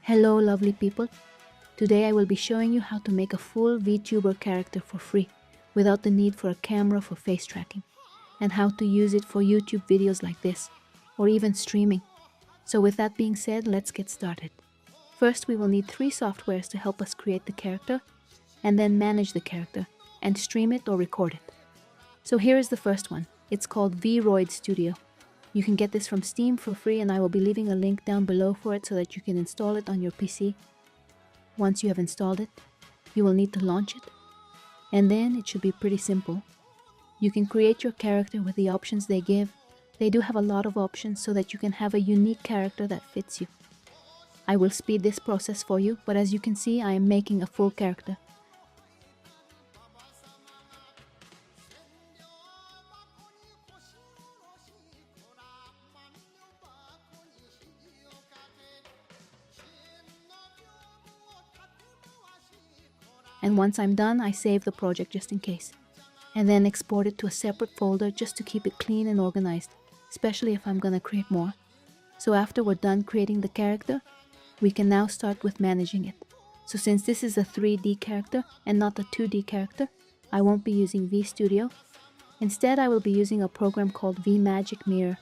Hello lovely people, today I will be showing you how to make a full VTuber character for free without the need for a camera for face tracking, and how to use it for YouTube videos like this, or even streaming. So with that being said, let's get started. First we will need 3 softwares to help us create the character, and then manage the character, and stream it or record it. So here is the first one, it's called Vroid Studio. You can get this from Steam for free, and I will be leaving a link down below for it so that you can install it on your PC. Once you have installed it, you will need to launch it, and then it should be pretty simple. You can create your character with the options they give. They do have a lot of options so that you can have a unique character that fits you. I will speed this process for you, but as you can see, I am making a full character. And once I'm done, I save the project just in case, and then export it to a separate folder just to keep it clean and organized, especially if I'm gonna create more. So after we're done creating the character, we can now start with managing it. So since this is a 3D character and not a 2D character, I won't be using VStudio. Instead, I will be using a program called VMagicMirror.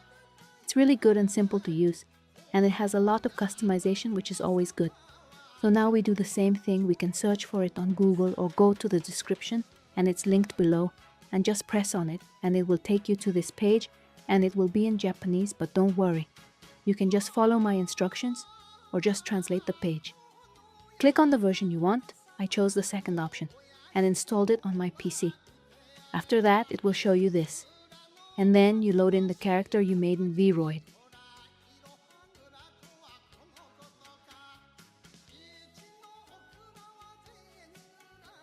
It's really good and simple to use, and it has a lot of customization, which is always good. So now we do the same thing. We can search for it on Google or go to the description, and it's linked below, and just press on it and it will take you to this page, and it will be in Japanese, but don't worry. You can just follow my instructions or just translate the page. Click on the version you want. I chose the second option and installed it on my PC. After that, it will show you this, and then you load in the character you made in Vroid.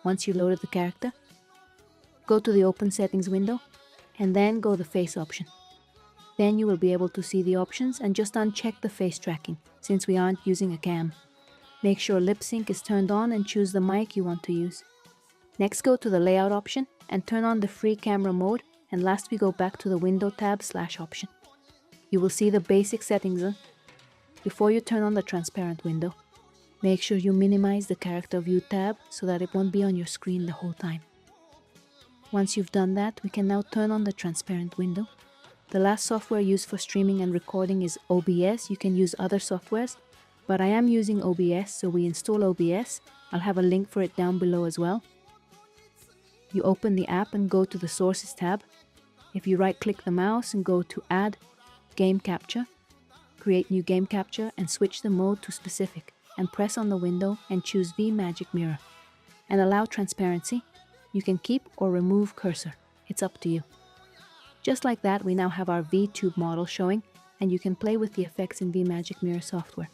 Once you loaded the character, go to the Open Settings window, and then go the Face option. Then you will be able to see the options and just uncheck the face tracking, since we aren't using a cam. Make sure lip sync is turned on and choose the mic you want to use. Next, go to the Layout option and turn on the free camera mode, and last we go back to the Window tab / option. You will see the basic settings before you turn on the transparent window. Make sure you minimize the character view tab so that it won't be on your screen the whole time. Once you've done that, we can now turn on the transparent window. The last software used for streaming and recording is OBS. You can use other softwares, but I am using OBS, so we install OBS. I'll have a link for it down below as well. You open the app and go to the Sources tab. If you right-click the mouse and go to Add, Game Capture, create new game capture and switch the mode to specific, and press on the window and choose VMagicMirror and allow transparency. You can keep or remove cursor, it's up to you. Just like that, we now have our VTube model showing, and you can play with the effects in VMagicMirror software.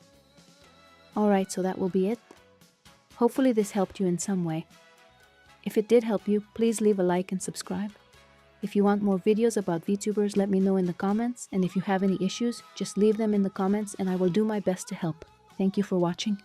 Alright, so that will be it. Hopefully this helped you in some way. If it did help you, please leave a like and subscribe. If you want more videos about VTubers, let me know in the comments, and if you have any issues, just leave them in the comments and I will do my best to help. Thank you for watching.